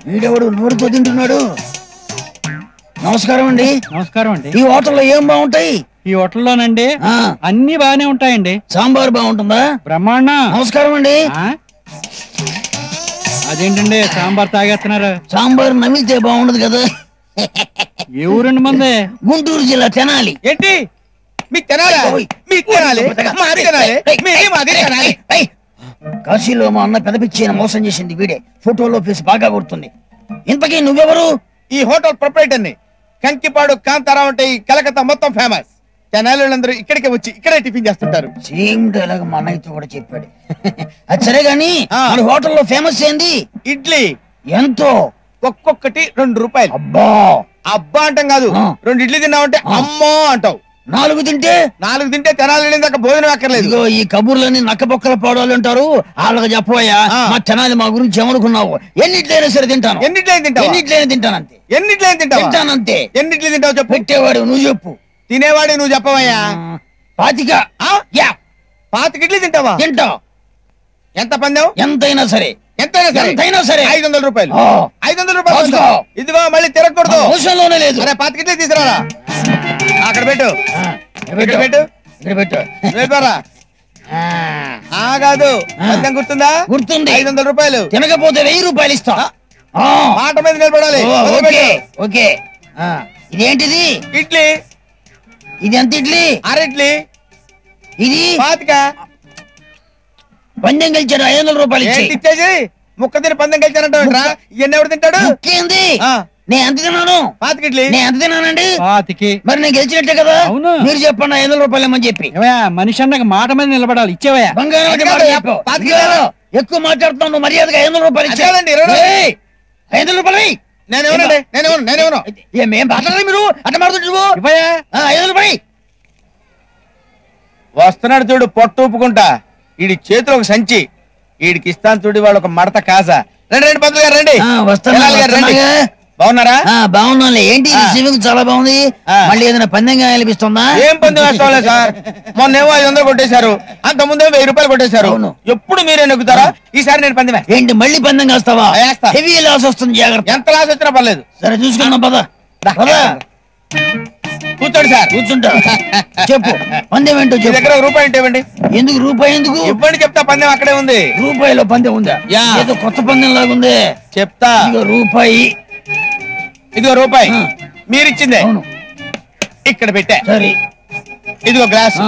వీడెవడు నోరుతో తింటున్నాడు? నమస్కారం అండి. నమస్కారం అండి. ఈ హోటల్లో ఏం బాగుంటాయి? ఈ హోటల్లోనండి అన్ని బాగానే ఉంటాయండి. సాంబార్ బాగుంటుందా? బ్రహ్మాండ. నమస్కారం అండి. అదేంటండి సాంబార్ తాగేస్తున్నారు? సాంబార్ నమిలితే బాగుండదు కదా. ఏ ఊరండి మంది? గుంటూరు జిల్లా తెనాలి. ఏంటి మీకు తెనాలి? మీకు తెనాలి? మాది తెనాలి, మీది మాది తెనాలి. కాశీలో మా అన్న పెద్ద పిచ్చి మోసం చేసింది వీడే. ఫోటోలో ఫేస్ బాగా గుర్తుంది. ఇంతకీ నువ్వెవరు? ఈ హోటల్ ప్రొపరేటర్ ని. కంకిపాడు కాంతారావు అంటే ఈ కలకత్తా మొత్తం ఫేమస్. తెనాలందరూ ఇక్కడికే వచ్చి ఇక్కడే టిఫిన్ చేస్తుంటారు. సేమ్ డైలాగ్ మా అన్నయ్యతో కూడా చెప్పాడు. అది సరే గాని మన హోటల్లో ఫేమస్ ఏంది? ఇడ్లీ. ఎంతో? ఒక్కొక్కటి 2 రూపాయలు. అబ్బా అబ్బా అంటాం కాదు, 2 ఇడ్లీ తిన్నావంటే అమ్మో అంటావు. 4 తింటే? 4 తింటే తెనాలి దాకా భోజనం అక్కర్లేదు. ఇదిగో ఈ కబుర్లన్నీ నక్క బొక్కల పాడాలు అంటారు. వాళ్ళకి చెప్పబోయా మా తెనాలి మా గురించి ఏమనుకున్నావు? ఎన్నిట్లైనా సరే తింటాను. ఎన్నిట్లైనా తింటావు? ఎన్నిట్లైనా తింటాను అంతే. ఎన్నిట్లైనా తింటావు? తింటానంతే. ఎన్నిట్లు తింటావు చెప్పు. పెట్టేవాడు నువ్వు చెప్పు. తినేవాడు నువ్వు చెప్పవయ్యా. 25 ఇడ్లీ తింటావా? తింటా. ఎంత పందెం? ఎంతైనా సరే. ఎంతైనా సరే 500 రూపాయలు. 500 రూపాయలు. ఇదిగో మళ్ళీ తిరగకూడదు. అవసరంలోనే లేదు. అరే 25 ఇడ్లీ తీసుకురారా. అక్కడ పెట్టు. ఇక్కడ పెట్టు. ఇక్కడ పెట్టు. రేపారా కాదు పందెం గుర్తుందా? గుర్తుంది. 500 రూపాయలు. తినకపోతే 1000 రూపాయలు ఇస్తా. మాట మీద నిలబడాలి. ఓకే. ఇదేంటిది? ఇడ్లీ. ఇది ఎంత ఇడ్లీ? 6 ఇడ్లీ. ఇది 25. పందెం గెలిచాడు 500 రూపాయలు ఇచ్చేసి ముక్క తిని పందెం గెలిచానంట. ఇవన్నీ ఎవరు తింటాడు? ముక్కేంది? నేను ఎంత తిన్నాను? 25 ఇడ్లీ. నేను ఎంత తిన్నానండి? 25. మరి నేను గెలిచినట్టే కదా. అవును. మీరు చెప్పండి 500 రూపాయలు ఏమని చెప్పి. మనిషి అన్నకు మాట మీద నిలబడాలి. ఇచ్చేవయ్యా. బంగారం ఎక్కువ మాట్లాడుతున్నావు నువ్వు. మర్యాదగా 500 రూపాయలు ఇచ్చేయాలండి. 500 రూపాయలు నేనేమో ఏమేం మాట్లాడాలి మీరు? అట్ట మాడుతుంటు 500 రూపాయలు వస్తున్నాడు చూడు పొట్టు ఊపుకుంటా. వీడి చేతిలో ఒక సంచి. వీడికి ఇస్తాను చూడు వాళ్ళు ఒక మడత కాసా. రండి పంతులు గారు రండి. రండి. బాగున్నారా? బాగున్నా. ఏంటి స్విమ్మింగ్ చాలా బాగుంది. మళ్ళీ ఏదైనా పందెంగా అనిపిస్తుందా? ఏం పందెం వేస్తాంలే సార్. మొన్నేమో 500 కొట్టేశారు, అంత ముందేమో 1000 రూపాయలు కొట్టేశారు. ఎప్పుడు మీరే నెగ్గుతారా? ఈసారి నేను పందెం. ఏంటి మళ్ళీ పందెం వేస్తావా? హెవీ లాస్ వస్తుంది, జాగ్రత్త. ఎంత లాస్ వచ్చినా పర్లేదు. సరే చూసుకుందాం పద. కూర్చోండి సార్. కూర్చుంటా. చెప్పు పందెం ఏంటో చెప్పు. దగ్గర రూపాయి ఉంటే ఇవ్వండి. ఎందుకు రూపాయి? ఎందుకు ఇవ్వండి చెప్తా. పందెం అక్కడే ఉంది. రూపాయిలో పందెం ఉందా? ఏదో కొత్త పందెం లాగుంది. చెప్తా. రూపాయి. ఇదిగో రూపాయి మీరిచ్చిందే. ఇక్కడ పెట్టా. సరే ఇదిగో గ్లాస్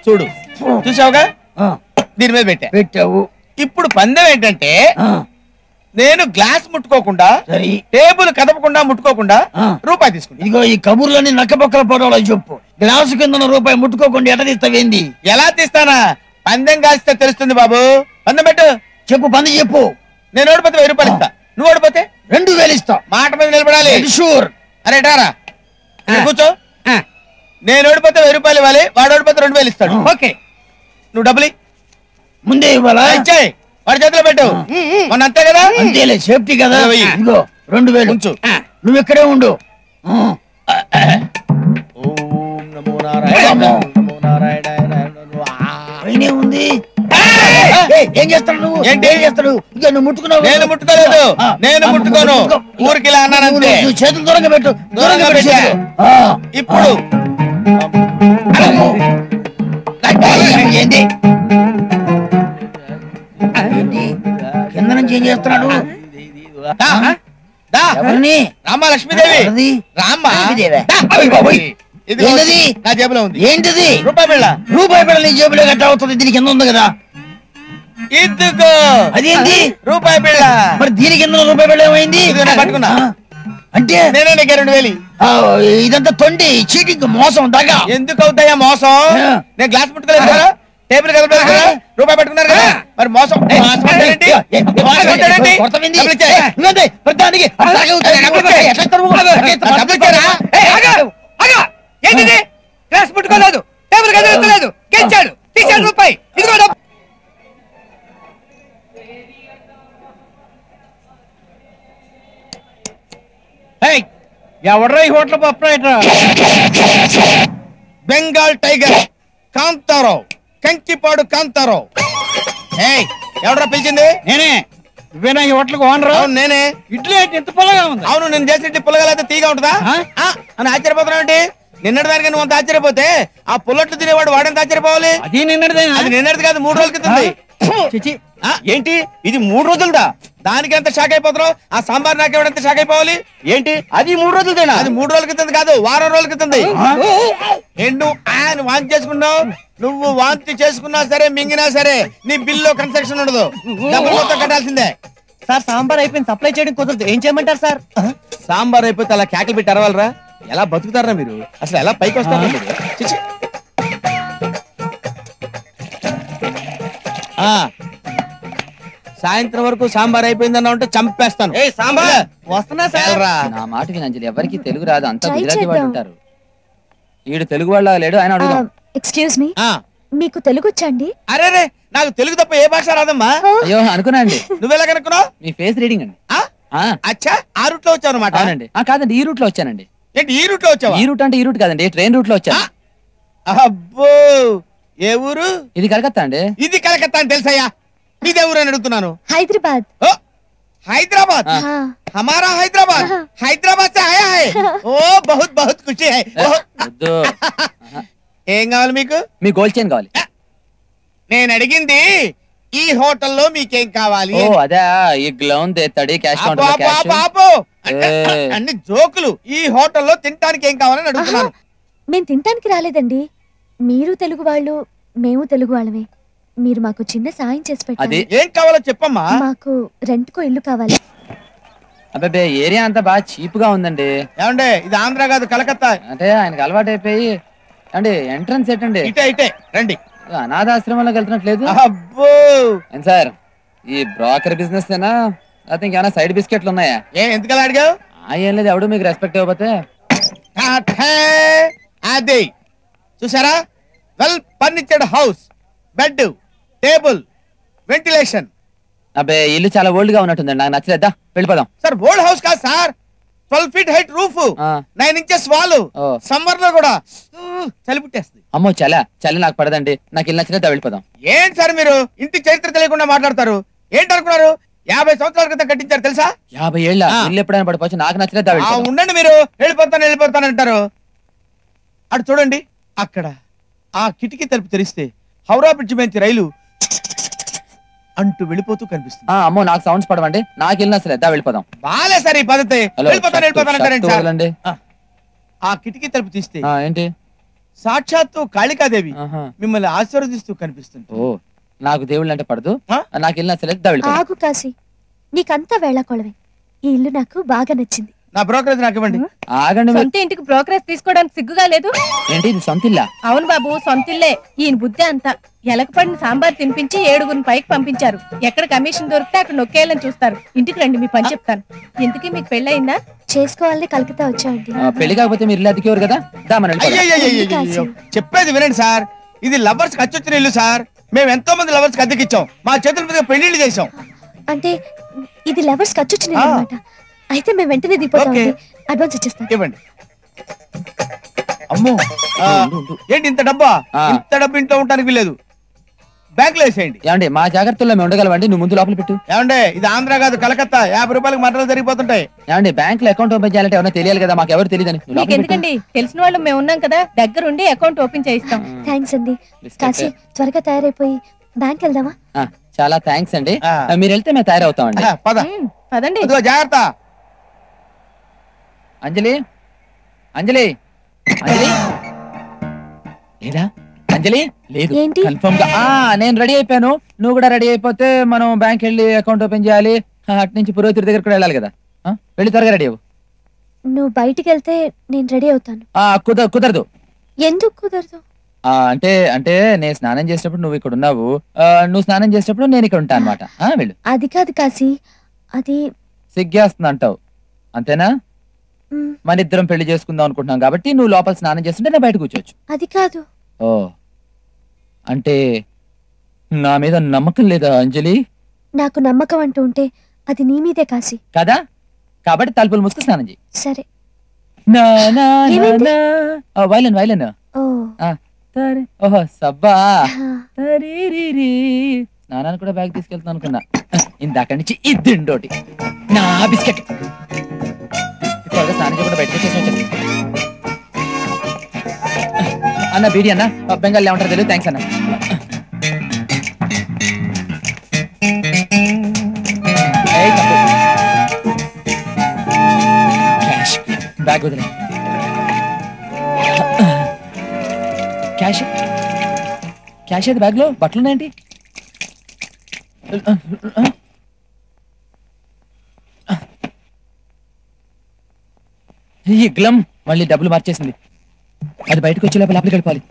చూడు. చూసావుగా? దీని మీద పెట్టావు. ఇప్పుడు పందెం ఏంటంటే నేను గ్లాస్ ముట్టుకోకుండా, టేబుల్ కదపకుండా ముట్టుకోకుండా రూపాయి తీసుకుంటా. ఇదిగో ఈ కబుర్లన్నీ నక్కబొక్కల పొడవలో చెప్పు. గ్లాసు కింద రూపాయి ముట్టుకోకుండా ఎట తీస్తావేంది? ఎలా తీస్తానా? పందెం కాస్తే తెలుస్తుంది బాబు. పందెం పెట్టు. చెప్పు పందెం చెప్పు. నేను ఓడిపోతే 1000 రూపాయలు ఇస్తా. నువ్వు ఓడిపోతే 2000 ఇస్తా. మాట మీద నిలబడాలి. షూర్. అరే టారా కూర్చో. నేను ఓడిపోతే 1000 రూపాయలు ఇవ్వాలి. వాడు ఓడిపోతే 2000 ఇస్తాడు. ఓకే. నువ్వు డబ్బులు ముందే ఇవ్వాలా? ఇచ్చాయి. వాడి చేతిలో పెట్టు. మొన్న అంతే కదా? అంతేలే, సేఫ్టీ కదా. ఇదిగో 2000 ఉంచు. నువ్వు ఇక్కడే ఉండు. పైనే ఉంది. ఏం చేస్తాడు నువ్వు? ఏంటి ఏం చేస్తాడు? ఇక నువ్వు ముట్టుకున్నావు. నేను ముట్టుకోలేదు. నేను ముట్టుకోను. ఊరికి ఇలా అన్నానంతే. చేతులు దూరంగా పెట్టు. దూరంగా పెట్టు. ఇప్పుడు ఏంటి కింద నుంచి ఏం చేస్తున్నాడు? రామ్మ లక్ష్మీదేవి. రామ్మ ఏంటది? నా జేబులో ఉంది. ఏంటిది? రూపాయి బిళ్ళ. రూపాయి బిళ్ళ నీ జేబులో గట్ట అవుతుంది. దీని కింద ఉంది కదా. ఇదిగో అదేంటి? రూపాయి బిళ్ళ. మరి దీని కింద రూపాయి బిళ్ళ ఏమైంది? పట్టుకున్నా. అంటే నేనే 2000. ఇదంతా తొండి, చీటింగ్, మోసం, దగా. ఎందుకు అవుతాయా మోసం? నేను గ్లాస్ ముట్టుకోలేదు కదా, టేబుల్ కలపలేదు కదా, రూపాయి పట్టుకున్నారు కదా, మరి మోసం. ఏంటిది? గ్లాస్ ముట్టుకోలేదు, టేబుల్ కదలలేదు, గెలిచాడు, తీసాడు రూపాయి. ఇదిగో ఎవడ్రా ఈ hotel proprietor? Bengal tiger Kantharao, Kankipadu Kantharao. ఎవడ్రా పిలిచింది? నేనే. నువ్వేనా ఈ హోటల్కి ఓనరు? అవును నేనే. ఇడ్లీ ఏంటి ఇంత పొలగా ఉంది? అవును, నేను చేసిన ఇడ్లీ పుల్లగా అయితే తీగా ఉంటుందా అని ఆశ్చర్యపోతున్నావు ఏంటి? నిన్నటి దానికి నువ్వు అంత ఆశ్చర్యపోతే ఆ పుల్లట్లు తినేవాడు వాడెంత ఆశ్చర్యపోవాలి? అది నిన్నటిదేనా? అది నిన్నటిది కాదు, 3 రోజుల క్రితం. చిచి, ఏంటి ఇది 3 రోజులదా? దానికి ఎంత షాక్ అయిపోతున్నావు? ఆ సాంబార్ నాకెవడంత షాక్ అయిపోవాలి? ఏంటి అది 3 రోజులదేనా? అది 3 రోజుల క్రితం కాదు, వారం రోజుల క్రితం. నువ్వు వాంతి చేసుకున్నావు. నువ్వు వాంతి చేసుకున్నా సరే మింగినా సరే నీ బిల్లో కన్స్ట్రక్షన్ ఉండదు, డబ్బులు మొత్తం కట్టాల్సిందే. సార్ సాంబార్ అయిపోయింది, సప్లై చేయడం కుదరదు, ఏం చేయమంటారు సార్? సాంబార్ అయిపోతే అలా కేకలు పెట్టి అరవాలరా? ఎలా బతుకుతారా మీరు? అసలు ఎలా పైకి వస్తారా మీరు? చిచి. సాయంత్రం వరకు సాంబార్ అయిపోయిందన్నా ఉంటే చంపేస్తాను. సాంబార్ వస్తున్నా సార్. నా మాట వినంజలి, ఎవరికి తెలుగు రాదు, అంతా గుజరాతీ వాళ్ళు ఉంటారు. ఈడు తెలుగు వాళ్ళ లేడు, ఆయన అడుగుదాం. ఎక్స్క్యూజ్ మీ, మీకు తెలుగు వచ్చండి? అరే నాకు తెలుగు తప్ప ఏ భాష రాదమ్మా. అయ్యో అనుకున్నా అండి. నువ్వెలా కనుక్కున్నావు? మీ ఫేస్ రీడింగ్ అండి. అచ్చా, ఆ రూట్ లో వచ్చావు అనమాట. అవునండి. కాదండి, ఈ రూట్ లో వచ్చానండి. ఏంటి ఈ రూట్ లో వచ్చావా? ఈ రూట్ అంటే ఈ రూట్ కాదండి, ట్రైన్ రూట్ లో వచ్చాను. అబ్బో, ఏ ఊరు? ఇది కలకత్తా అండి. ఇది కలకత్తా అని తెలుసయ్యా. ఇదే ఊరు అని అడుగుతున్నాను. హైదరాబాద్. हैदराबाद? हमारा हैदराबाद हैदराबाद से आया है। ओ बहुत बहुत खुशी है। ఏం కావాలి మీకు? మీ గోల్డ్ చైన్ కావాలి. నేను అడిగింది ఈ హోటల్లో మీకేం కావాలి? ఓ అదే, ఈ గ్లౌన్ దేత్తడి క్యాష్ కౌంటర్ లో క్యాష్. పాపో అన్ని జోకులు. ఈ హోటల్లో తినడానికి ఏం కావాలని అడుగుతున్నాను. మేము తినడానికి రాలేదండి, మీరు తెలుగు వాళ్ళు, మేము తెలుగు వాళ్ళమే. మీరు మాకు చిన్న సాయం చేసి పెట్టండి. ఏం కావాలో చెప్పమ్మా. మాకు రెంట్ కో ఇల్లు కావాలి. అబ్బాబే, ఏరియా అంతా బాగా చీప్ గా ఉందండి. ఏమండి, ఇది ఆంధ్ర కాదు కలకత్తా. అంటే ఆయనకి అలవాటు అయిపోయి. అంటే ఎంట్రన్స్ ఏంటండి? ఇటే రండి. అనాథాశ్రమంలోకి వెళ్తున్నట్లేదు. అబ్బో ఏం సార్, ఈ బ్రోకర్ బిజినెస్ ఏనా లేకపోతే ఇంకేమైనా సైడ్ బిస్కెట్లు ఉన్నాయా? ఎందుకలా అడిగావు? ఏం లేదు, ఎవడు మీకు రెస్పెక్ట్ ఇవ్వకపోతే. అదే చూసారా, well ఫర్నిచర్డ్ house, bed, table, ventilation. అబ్బే, ఇల్లు చాలా ఓల్డ్ గా ఉన్నట్టుందండి, నాకు నచ్చలేదా. వెళ్ళిపోదాం. సార్ ఓల్డ్ హౌస్ కాదు sir, 12 feet height roof, 9 inches wall. Summer లో కూడా చలి పుట్టేస్తుంది. అమ్మో చలి నాకు పడదండి, నాకు ఇల్లు నచ్చలేదా. వెళ్ళిపోదాం. ఏంటి సార్ మీరు ఇంటి చరిత్ర తెలియకుండా మాట్లాడతారు? ఏంటనుకున్నారు? 50 సంవత్సరాల క్రితం కట్టించారు తెలుసా? 50 ఏళ్ళ ఇల్లు ఎప్పుడైనా పడిపోవచ్చు, నాకు నచ్చలేదా. ఉండండి, మీరు వెళ్ళిపోతాను అంటారు. అటు చూడండి, అక్కడ ఆ కిటికీ తలుపు తెరిస్తే హౌరా బ్రిడ్జ్ మీద రైలు అంటూ వెళ్ళిపోతూ కనిపిస్తుంది. అమ్మో, నాకు సౌండ్స్ పడవండి, నాకు ఇల్లు నచ్చలేదా. వెళ్ళిపోదాం. బాలే సార్ ఈ పద్ధతి. వెళ్ళిపోతానంటారండి. ఆ కిటికీ తలుపు తీస్తే ఏంటి, సాక్షాత్తు కాళికాదేవి మిమ్మల్ని ఆశీర్వదిస్తూ కనిపిస్తుంది. ఓ, నాకు దేవుళ్ళు అంటే పడదు, నాకు ఇల్లు నచ్చలేదు. ఆగు కాశీ, నీకంతా వేళాకోళమే. ఈ ఇల్లు నాకు బాగా నచ్చింది. నా బ్రోకరేజ్ నాకు ఇవ్వండి. ఆగండి, సొంత ఇంటికి బ్రోకరేజ్ తీసుకోవడానికి సిగ్గుగా లేదు? ఏంటి ఇది సొంత ఇల్లా? అవును బాబు, సొంత ఇల్లే. ఈయన బుద్ధి అంతా ఎలకపడిన సాంబార్ తినిపించి 7గురిని పైకి పంపించారు. ఎక్కడ కమిషన్ దొరికితే అక్కడ నొక్కేయాలని చూస్తారు. ఇంటికి రండి, మీ పని చెప్తాను. ఇంతకీ మీకు పెళ్ళయిందా? చేసుకోవాలని కలకత్తా వచ్చాయండి. పెళ్లి కాకపోతే మీరు ఇల్లు అతికేవారు కదా. చెప్పేది వినండి సార్, ఇది లవర్స్ కి అచ్చొచ్చిన ఇల్లు సార్. మేము ఎంతో మంది లవర్స్ కి అద్దెకిచ్చాం, మా చేతుల మీద పెళ్లిళ్ళు చేసాం. అంటే ఇది లవర్స్ ఖర్చొచ్చిన అన్నమాట. అయితే మేము వెంటనే దిగిపోతాం. అడ్వాన్స్ ఇచ్చేస్తాం. ఇవ్వండి. అమ్మో, ఏంటి ఇంత డబ్బా? ఇంత డబ్బు ఇంట్లో ఉండడానికి వీలేదు, బ్యాంక్ లో వేసేయండి. ఏమండి, మా జాగ్రత్తల్లో మేము ఉండగలవండి, నువ్వు ముందు లోపల పెట్టు. ఏమండి, ఇది ఆంధ్ర కాదు కలకత్తా, 50 రూపాయలకు మటలు జరిగిపోతుంటాయి. ఏమండి, బ్యాంక్ లో అకౌంట్ ఓపెన్ చేయాలంటే ఎవరైనా తెలియాలి కదా, మాకు ఎవరు తెలియదని. ఎందుకండి, తెలిసిన వాళ్ళు మేము ఉన్నాం కదా, దగ్గరుండి అకౌంట్ ఓపెన్ చేయిస్తాం. థ్యాంక్స్ అండి. కాశీ, త్వరగా తయారైపోయి బ్యాంక్ వెళ్దామా? చాలా థ్యాంక్స్ అండి. మీరు వెళ్తే మేము తయారవుతామండి. పదండి. జాగ్రత్త. అంజలి అంజలి అంజలి లేదా? అంజలి లేదు. కన్ఫర్మ్ గా నేను రెడీ అయిపోయాను, నువ్వు కూడా రెడీ అయిపోతే మనం బ్యాంక్ వెళ్ళి అకౌంట్ ఓపెన్ చేయాలి. అటు నుంచి పురోహితుడి దగ్గర కూడా వెళ్ళాలి కదా. వెళ్ళి త్వరగా రెడీ అవ్వు. నువ్వు బయటికి వెళ్తే నేను రెడీ అవుతాను. కుదరదు. ఎందుకు కుదరదు? అంటే అంటే నేను స్నానం చేసేటప్పుడు నువ్వు ఇక్కడ ఉన్నావు, నువ్వు స్నానం చేసేటప్పుడు నేను ఇక్కడ ఉంటాను అనమాట. వెళ్ళు. అది కాదు కాశీ, అది సిగ్గేస్తుంది అంటావు అంతేనా? మన ఇద్దరం పెళ్లి చేసుకుందాం అనుకుంటున్నాం కాబట్టి నువ్వు లోపల స్నానం చేస్తుంటే నేను బయట కూర్చోవచ్చు. అది కాదు. ఓ, అంటే నా మీద నమ్మకం లేదా అంజలి? నాకు నమ్మకం అంటూ ఉంటే అది నీ మీదే కాశీ కదా, కాబట్టి తలుపులు మూసుకు స్నానం చేయి. సరే. వైలన్ వైలన్. ఓహో సబ్బా నాన్న కూడా బ్యాగ్ తీసుకెళ్తాను అనుకున్నా. ఇందాక నుంచి ఇద్దండోటి నా బిస్కెట్. త్వరగా స్నానం కూడా బయటకు వచ్చేసి అన్న బీడి అన్న బెంగాల్ ఏమంటారు తెలియదు. థ్యాంక్స్ అన్న. బ్యాగ్ వదిలే. క్యాష్ క్యాష్ అయితే బ్యాగ్ లో. బట్టలు ఉన్నాయండి. ఈ గ్లమ్ మళ్ళీ డబ్బులు మార్చేసింది. అది బయటకు వచ్చే లోపల లోపలికి వెళ్ళిపోవాలి.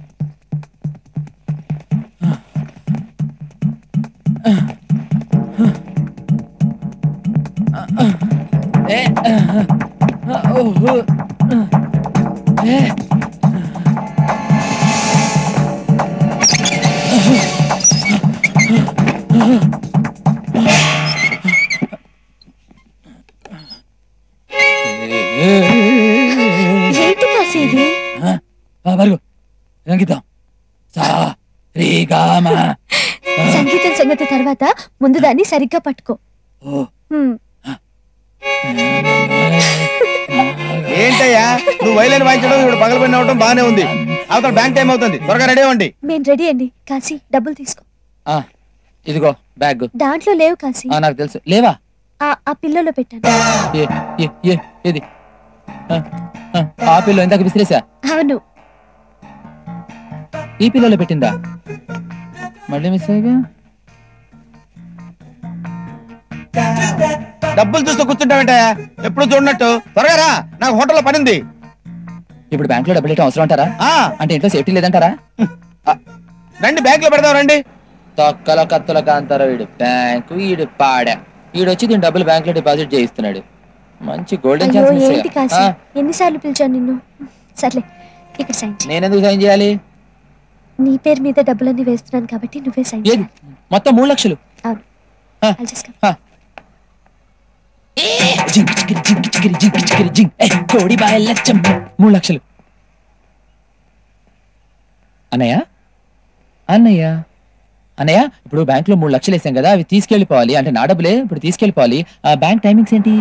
ఏంటి కాశీ ఇది? సంగీతం సంగీతం సంగతి తర్వాత ముందు దాన్ని సరిగ్గా పట్టుకో. ఏంటయ్యా నువ్వు వైలెన్ వాయించడం ఇప్పుడు పగలబడిన అవడం బానే ఉంది. అవతల బ్యాంక్ టైం అవుతుంది, త్వరగా రెడీ అవ్వండి. మేము రెడీ అండి. కాశీ డబ్బులు తీసుకో. ఇదిగో బ్యాగ్. దాంట్లో లేవు కాశీ. నాకు తెలుసు. లేవా? ఆ పిల్లలో పెట్టాను. ఏది ఆ పిల్లో ఇందాక విసిరేసా? అవును. ఈ పిల్లలో పెట్టిందా? మళ్ళీ మిస్ అయ్యగా. డబ్బులు చూస్తూ కూర్చుంటావేంటయ్యా? ఎప్పుడు చూడనట్టు త్వరగా రా, నాకు హోటల్లో పనింది. ఇప్పుడు బ్యాంక్ లో డబ్బులు ఇవ్వడం అవసరం అంటారా? అంటే ఇంట్లో సేఫ్టీ లేదంటారా? రండి బ్యాంక్ లో పెడదాం రండి. తొక్కల కత్తుల కాంతారా వీడు. బ్యాంకు వీడు పాడా. వీడొచ్చి దీని డబ్బులు బ్యాంక్ లో డిపాజిట్ చేయిస్తున్నాడు. మంచి గోల్డెన్ ఛాన్స్. ఎన్నిసార్లు పిలిచాను నిన్ను? సర్లే ఇక్కడ సైన్. నేనెందుకు సైన్ చేయాలి? నీ పేరు మీద డబ్బులన్నీ వేస్తున్నాను కాబట్టి నువ్వే సైన్ చేయాలి. మొత్తం 3 లక్షలు. అవును. 3 లక్షలు. అన్నయ్య అన్నయ్య అన్నయ్య ఇప్పుడు బ్యాంక్ లో 3 లక్షలు వేసాం కదా, అవి తీసుకెళ్లిపోవాలి. అంటే నా డబ్బులే ఇప్పుడు తీసుకెళ్లిపోవాలి. ఆ బ్యాంక్ టైమింగ్స్ ఏంటి?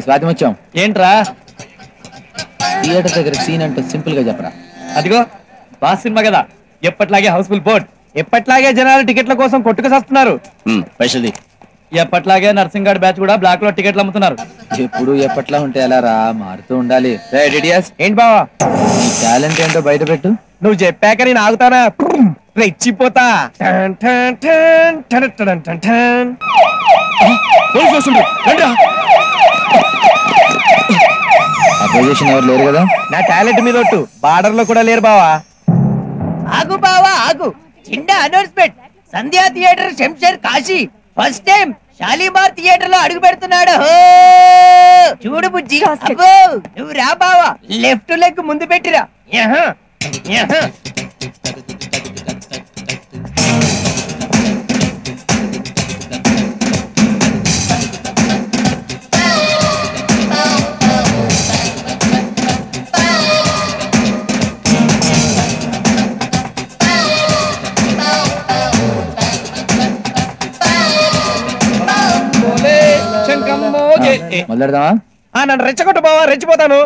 స్వాతి వచ్చాం. ఏంట్రా థియేటర్ దగ్గర సీన్ అంటే సింపుల్ గా చెప్పరా. అదిగో బాస్ సినిమా కదా, ఎప్పట్లాగే హౌస్ఫుల్ బోర్డ్, ఎప్పట్లాగే జనాలు టికెట్ల కోసం కొట్టుకు వస్తున్నారు. పైసది ఎప్పట్లాగే నర్సింగ్ గార్డ్ బ్యాచ్ కూడా బ్లాక్ లో టికెట్లు అమ్ముతున్నారు. ఎప్పుడు ఎప్పట్లా ఉంటే ఎలా రా, మారుతూ ఉండాలి. ఏంటి బావా నీ టాలెంట్ ఏంటో బయట పెట్టు. నువ్వు చెప్పాక నేను ఆగుతానా? రెచ్చిపోతా. అపోజిషన్ ఎవరు లేరు కదా? నా టాలెంట్ మీద ఒట్టు. బార్డర్ లో కూడా లేరు బావా. ఆగు బావా ఆగు, చిన్న announcement. Sandhya theatre Shamsher Kashi first time Shalimar theatre లో అడుగు పెడుతున్నాడు. చూడు బుజ్జి, అబ్బో నువ్వు రా బావా, లెఫ్ట్ లెగ్ ముందు పెట్టిరా. మొదలెడదామా? నన్ను రెచ్చగొట్టు బావా, రెచ్చిపోతాను.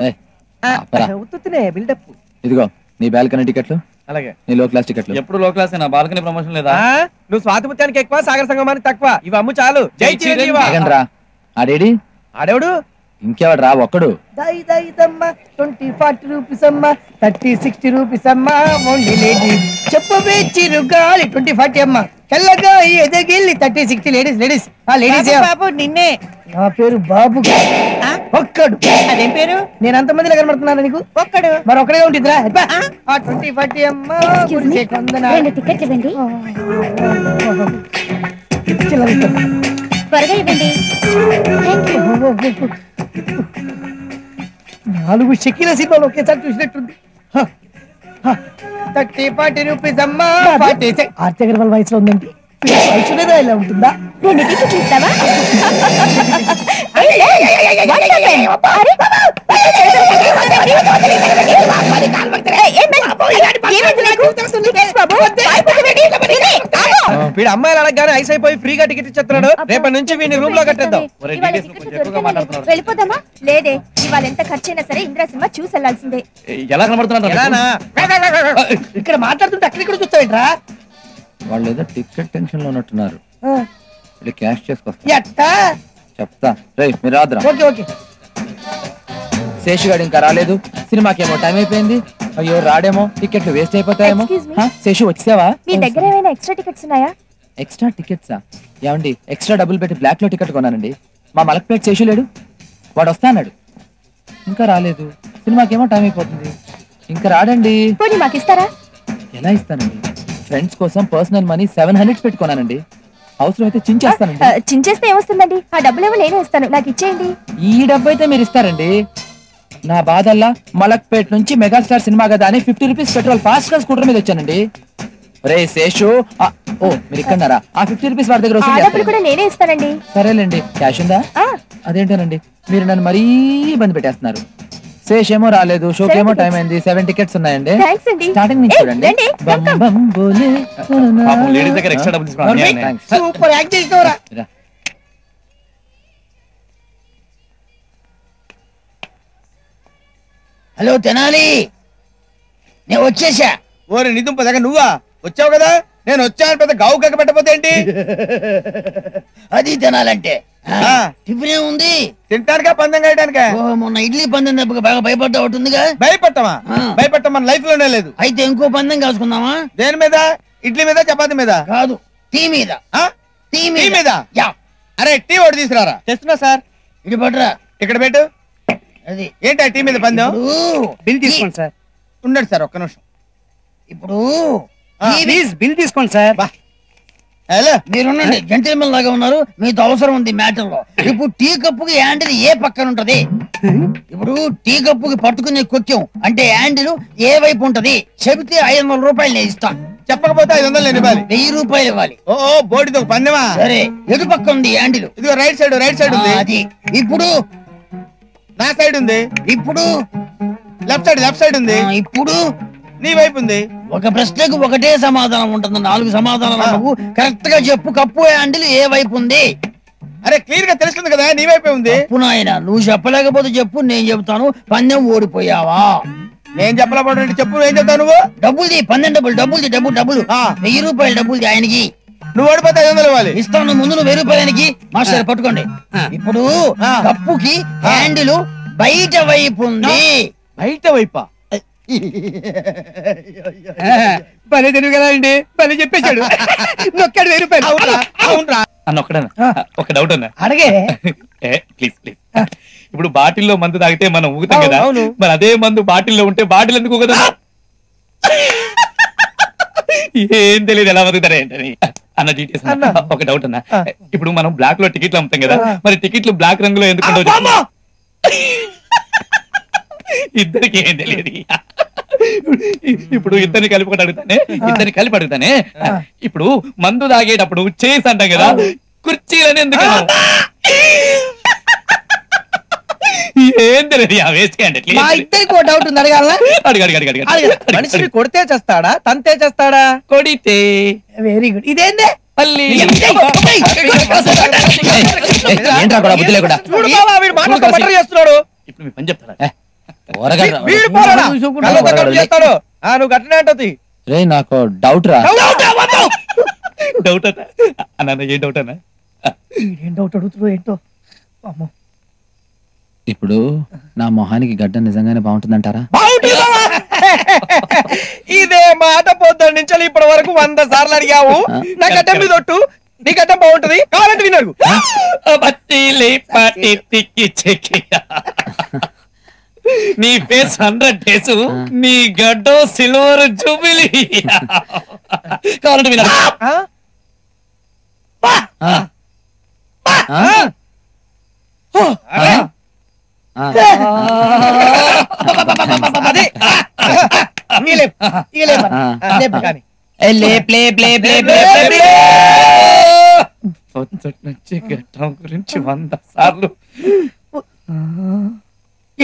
బిల్డప్. ఇదిగో నీ బాల్కనీ టికెట్లు, అలాగే నీ లో క్లాస్ టికెట్లు. ఎప్పుడు లో క్లాస్ బాల్కనీ ప్రమోషన్ లేదా? నువ్వు స్వాతిముత్యానికి ఎక్కువ, సాగర సంగమానికి తక్కువ. ఇవి అమ్ము చాలు. జై చిరంజీవి. రా ఆడేడి? ఆడేవుడు ఇంకెవడు రా, ఒక్కడు. 20-40 రూపీస్ అమ్మా, 30-60 రూపీస్ అమ్మా. చెప్పవే చిరుగాలి 20-40 అమ్మా. తెల్లగా ఎదగిల్లి 30-60 లేడీస్ లేడీస్ బాబు నిన్నే. నా పేరు బాబు. ఒక్కడు. అదేం పేరు? నేను అంతమందిలో కనబడుతున్నాను నీకు? ఒక్కడు. మరి ఒక్కడే ఉంటుందిరా. 20-40 అమ్మా. టికెట్లు ఇవ్వండి. త్వరగా ఇవ్వండి. 4 షకీల సినిమాలు ఒకేసారి చూసినట్టుంది. 30-40 రూపీస్ అమ్మా. ఆర్తి అగర్వాల్ వయసులో ఉందండి. ఐశ్వర్యరా ఇలా ఉంటుందా? రెండింటికి తీస్తావా? వీడు అమ్మాయిలు అడగగానే ఐస్ అయిపోయి ఫ్రీగా టికెట్ ఇచ్చేస్తున్నాడు. రేపటి నుంచి వీడిని రూమ్ లో కట్టేద్దాం. వెళ్ళిపోదామా? లేదే, ఇవాళ ఎంత ఖర్చైనా సరే ఇంద్రా సినిమా చూసి వెళ్లాల్సిందే. ఎలా కనబడుతున్నా ఇక్కడ మాట్లాడుతుంటే అక్కడ చూస్తావేంట్రా? వాళ్ళు ఏదో టికెట్ టెన్షన్ లో ఉన్నట్టున్నారు. క్యాష్ చేసుకొస్తా ఎట్టా చెప్తా. రేయ్ మీరు రాదురా. Okay okay. శేషు గారు ఇంకా రాలేదు. సినిమాకేమో టైం అయిపోయింది. అయ్యో రాడేమో, టికెట్లు వేస్ట్ అయిపోతాయేమో. Excuse me? శేషు వచ్చావా? మీ దగ్గర ఏమైనా ఎక్స్ట్రా టికెట్స్ ఉన్నాయా? ఎక్స్ట్రా టికెట్సా? ఏమండి ఎక్స్ట్రా డబ్బులు పెట్టి బ్లాక్ లో టికెట్ కొన్నానండి. మా మలక్పేట శేషు లేడు, వాడు వస్తా అన్నాడు. ఇంకా రాలేదు. సినిమాకేమో టైం అయిపోతుంది. ఇంకా రాడండి. పోనీ మాకు ఇస్తారా? ఎలా ఇస్తానండి? ఫ్రెండ్స్ కోసం పర్సనల్ మనీ 700 పెట్టుకున్నానండి. అవసరం అయితే చించేస్తానండి. చించేస్తే ఏమొస్తుందండి? ఆ డబ్బులేమో నేనే ఇస్తాను, నాకు ఇచ్చేయండి. ఈ డబ్బు అయితే మీరు ఇస్తారండి. నా బాధల్లా మలక్పేట నుంచి మెగాస్టార్ సినిమా కదా అని 50 రూపీస్ పెట్రోల్ ఫాస్ట్ గా స్కూటర్ మీద వచ్చానండి. రే శేషు, ఓ మీరు ఇక్కడన్నారా? ఆ 50 రూపీస్ వాడి దగ్గర ఆ డబ్బులు కూడా నేనే ఇస్తానండి. సరేలేండి. క్యాష్ ఉందా? అదేంటోనండి మీరు నన్ను మరీ ఇబ్బంది పెట్టేస్తున్నారు. శేష్ ఏమో రాలేదు, షోకి ఏమో టైం అయింది. 7 టికెట్స్ ఉన్నాయండి. థాంక్స్ అండి. స్టార్టింగ్ నుంచి చూడండి. బం బం బోలే లేడీస్ దగ్గర ఎక్స్ట్రా డబ్బులు తీసుకున్నాను. సూపర్ యాక్ట్ చేసినవరా? హలో తెనాలి, నేను వచ్చేసా. ఓరే నిదుంప దగ్గర నువ్వా వచ్చావు కదా? నేను వచ్చాను పెద్ద గావు కక్క పెట్టపోతే ఏంటి? అది తినాలంటే టిఫిన్ ఏముంది? తింటానికా పందెం కాయడానికా? మొన్న ఇడ్లీ పందెం దెబ్బకి బాగా భయపడ్డా ఉంటుందిగా. భయపడతామా? భయపడతామని లైఫ్ లోనే లేదు. అయితే ఇంకో పందెం కాసుకుందామా? దేని మీద? ఇడ్లీ మీద చపాతి మీద? కాదు, టీ మీద. టీ మీద? అరే టీ ఒకటి తీసుకురారా. చేస్తున్నా సార్. ఇటు పట్టరా. ఇక్కడ పెట్టు. అది ఏంటి టీ మీద పందెం? బిల్ తీసుకోండి సార్. ఉండండి సార్ ఒక్క నిమిషం. ఇప్పుడు ప్లీజ్ బిల్ తీసుకోండి సార్. హలో మీరున్నండి, జెంటిల్మెన్ లాగా ఉన్నారు. మీతో అవసరం ఉంది మ్యాటర్ లో. ఇప్పుడు టీ కప్పుకి హ్యాండిల్ ఏ పక్కన ఉంటది? ఇప్పుడు టీ కప్పుకి పట్టుకునే కొక్యం అంటే హ్యాండిల్ ఏ వైపు ఉంటది చెబితే 500 రూపాయలు నేను ఇస్తాను. చెప్పకపోతే 500 నేను ఇవ్వాలి. 1000 రూపాయలు ఇవ్వాలి. ఓ బోర్డు ఒక పందెమా? సరే, ఎటు పక్క ఉంది హ్యాండిల్? ఇదిగో రైట్ సైడ్ ఉంది. అది ఇప్పుడు నా సైడ్ ఉంది. ఇప్పుడు లెఫ్ట్ సైడ్ ఉంది. ఇప్పుడు నీ వైపు ఉంది. ఒక ప్రశ్నకు ఒకటే సమాధానం ఉంటుంది. 4 సమాధానాలు కరెక్ట్ గా చెప్పు. కప్పు హ్యాండిల్ ఏ వైపు ఉంది? అరే క్లియర్ గా తెలుస్తుంది కదా, నీ వైపే ఉంది. నాయన నువ్వు చెప్పలేకపోతే చెప్పు, నేను చెబుతాను. పందెం ఓడిపోయావా? నేను చెప్పలేకపోతే చెప్పు. ఏం చెప్తావు నువ్వు? డబ్బులు పందెం డబ్బులు 1000 రూపాయలు డబ్బులు ఆయనకి. నువ్వు ఓడిపోతే 500 ఇవ్వాలి. ఇస్తాను. ముందు నువ్వు 1000 రూపాయలకి. మాస్టర్ పట్టుకోండి. ఇప్పుడు కప్పుకి హ్యాండిల్ బయట వైపు ఉంది. బయట వైపా? పని తెలివి కదా అండి, పని చెప్పేశాడు. నొక్కాడు 1000 రూపాయలు. అవునరా అన్న ఒక్కడన్నా ఒక డౌట్ అన్నా. అడగే. ప్లీజ్ ఇప్పుడు బాటిల్లో మందు తాగితే మనం ఊగుతాం కదా, మరి అదే మందు బాటిల్లో ఉంటే బాటిల్ ఎందుకు ఊగదా? ఏం తెలియదు ఎలా బతుకుతారా ఏంటని. అన్న డీటెయిల్స్ ఒక డౌట్ అన్న. ఇప్పుడు మనం బ్లాక్ లో టికెట్లు అమ్ముతాం కదా, మరి టికెట్లు బ్లాక్ రంగులో ఎందుకు? ఇద్దరికి ఏం తెలియదు. ఇప్పుడు ఇద్దరిని కలిపి అడుగుతానే. ఇప్పుడు మందు తాగేటప్పుడు చేసి అంటాం కదా, కుర్చీలని ఎందుకు? ఏం తెలియదు. మా ఇద్దరికి ఒక డౌట్ ఉంది, అడగాల? మనిషిని కొడితే చేస్తాడా, తంతే చేస్తాడా? కొడితే. Very good. ఇదేందే? చేస్తున్నాడు. ఇప్పుడు మీ పని చెప్తారా? నువ్వు గట్టనే అంటది. రే నాకు డౌట్ రా. డౌట్ అన్న. ఏం డౌట్ అన్న? ఏం డౌట్ అడుగుతుందో ఏంటో. ఇప్పుడు నా మొహానికి గడ్డ నిజంగానే బాగుంటుందంటారా? ఇదే మాట పొద్దున్న నుంచి ఇప్పటి వరకు 100 సార్లు అడిగావు. నా గడ్డ మీద ఒట్టు, నీ గడ్డ బాగుంటది కావాలంటే వినడు. నీ ఫేస్ 100 డేస్, నీ గడ్డ సిల్వర్ జూబిలీ కావాలంటే వినడు. అదే లేప్ పొద్దుటి నుంచి గట్టం గురించి 100 సార్లు.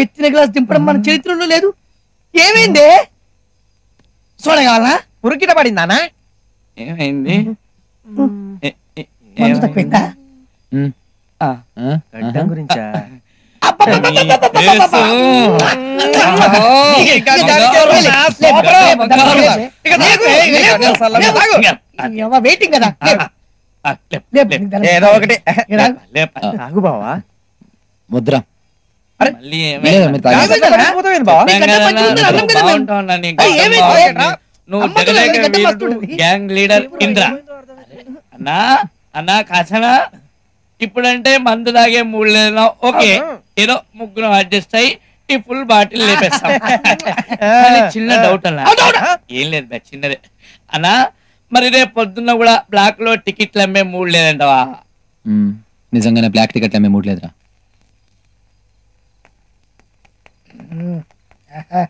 ఎత్తిన గ్లాస్ దింపడం మన చరిత్రలో లేదు. ఏమైంది? చూడగలనా? ఉరికిట పడిందానా? ఏమైంది? మందు తక్కువైందా? గడ్డం గురించా? వెయిటింగ్ కదా. ఏదో ఒకటి ఆగు బావా. ముద్ర మళ్ళీ గ్యాంగ్ లీడర్ ఇంద్ర అన్నా అన్నా కాచనా. ఇప్పుడంటే మందు తాగే 3 లేదు. ఓకే, ఏదో ముగ్గురు అడ్జస్ట్ అయ్యి ఈ ఫుల్ బాటిల్ లేపేస్తాం. చిన్న డౌట్ అన్నా. ఏం లేదు బా, చిన్నదే అన్నా. మరి రేపు పొద్దున్న కూడా బ్లాక్ లో టికెట్లు అమ్మే 3 లేదంటవా? నిజంగానే బ్లాక్ టికెట్ అమ్మే 3 లేదురా.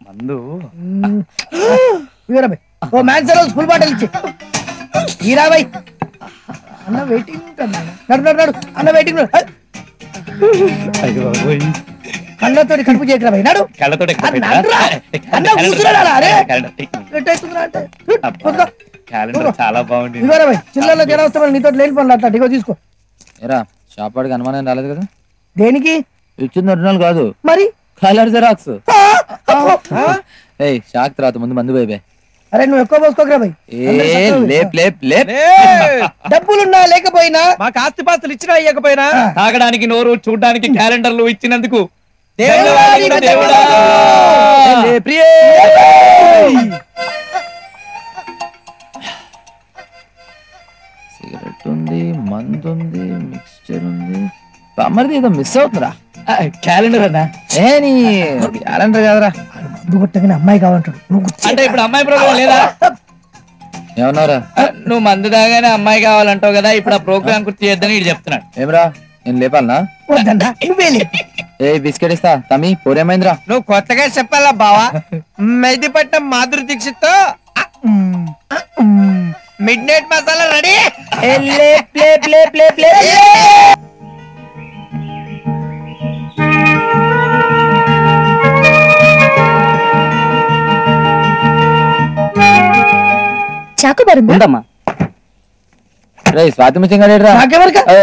మందు ఓ మ్యాన్సర్ ఫుల్ బాటిల్ ఇచ్చి ఈరాబాయ్ అన్న వెయిటింగ్. నడు నడు నడు అన్న వెయిటింగ్. కళ్ళతో కడుపు చేయకరా భయ్. నడు కళ్ళతో అన్న కూర్చున్నాడా? అరే క్యాలెండర్ చాలా బాగుంది. ఇదిగోరా భయ్, చిల్లర్లో జనం వస్తామని నీతో లేని పనులు అట్లా ఇగో తీసుకో. ఏరా షాప్ వాడికి అనుమానం రాలేదు కదా? దేనికి? ఇచ్చింది ఒరిజినల్ కాదు, మరి కలర్ జెరాక్స్. ఏయ్ షాక్ తర్వాత ముందు మందు పోయి. అరే నువ్వు ఎక్కువ పోసుకోకరా భయ్. లేప్ లేప్ లేప్. డబ్బులున్నా లేకపోయినా, మాకు ఆస్తి పాస్తులు ఇచ్చినా ఇవ్వకపోయినా, తాగడానికి నోరు చూడడానికి క్యాలెండర్లు ఇచ్చినందుకు సిగరెట్ ఉంది, మందు ఉంది, మిక్స్చర్ ఉంది. మరిది ఏదో మిస్ అవుతుందిరా. క్యాలెండర్ అన్నా. ఏ నీ క్యాలెండర్ కాదురా. మందు కొట్టగానే అమ్మాయి కావాలంటాడు. అంటే ఇప్పుడు అమ్మాయి ప్రోగ్రామ్ లేదా? ఏమన్నారా? నువ్వు మందు తాగానే అమ్మాయి కావాలంటావు కదా, ఇప్పుడు ఆ ప్రోగ్రామ్ గుర్తు చేద్దని ఇటు చెప్తున్నాడు. ఏమరా నేను లేపాలనా? ఏ బిస్కెట్ ఇస్తా తమ్మి. పోరేమైందిరా? నువ్వు కొత్తగా చెప్పాలా బావా. Mehdipatnam Madhuri Dixit midnight masala ready. Chocobar ఉందా? స్వాతి ముత్యంగా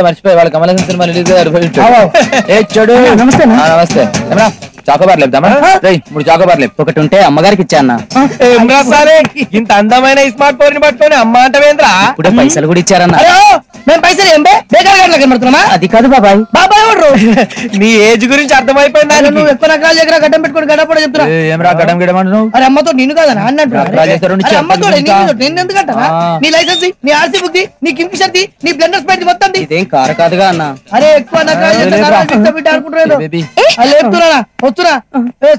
మర్చిపోయి వాళ్ళ కమలాసన్ సినిమా రిలీజ్ నమస్తే. నమస్తే. చాకోబార్ లేపుదామా? 3 చాకోబార్ లేపు. ఒకటి ఉంటే అమ్మగారికి ఇచ్చా అన్న. ఇంత అందమైన స్మార్ట్ ఫోన్ పట్టుకొని అమ్మ అంటవేంద్రా? ఇప్పుడే పైసలు కూడా ఇచ్చారన్న. మేము పైసలు ఏం కనబడుతున్నా? అది కాదు బాబాయ్. బాబాయ్ ఎవరు? నీ ఏజ్ గురించి అర్థమైపోయిందా? నువ్వు ఎక్కువ రకాల దగ్గర గడ్డం పెట్టుకుని గడపడ చెప్తున్నా. ఏమరా గడ్డం గిడమంటున్నావు? అరే అమ్మతో నిన్ను కదా అన్నట్టు. అమ్మతో నిన్ను ఎందుకంటారా? నీ లైసెన్స్, నీ ఆర్సీ బుక్, నీ కింగ్ షర్ట్, నీ బ్లెండర్ స్పైట్ మొత్తం. ఇదేం కారు కాదుగా అన్న. అరే ఎక్కువ బిడ్డ అనుకుంటున్నాను. లేపుతున్నా వస్తున్నా.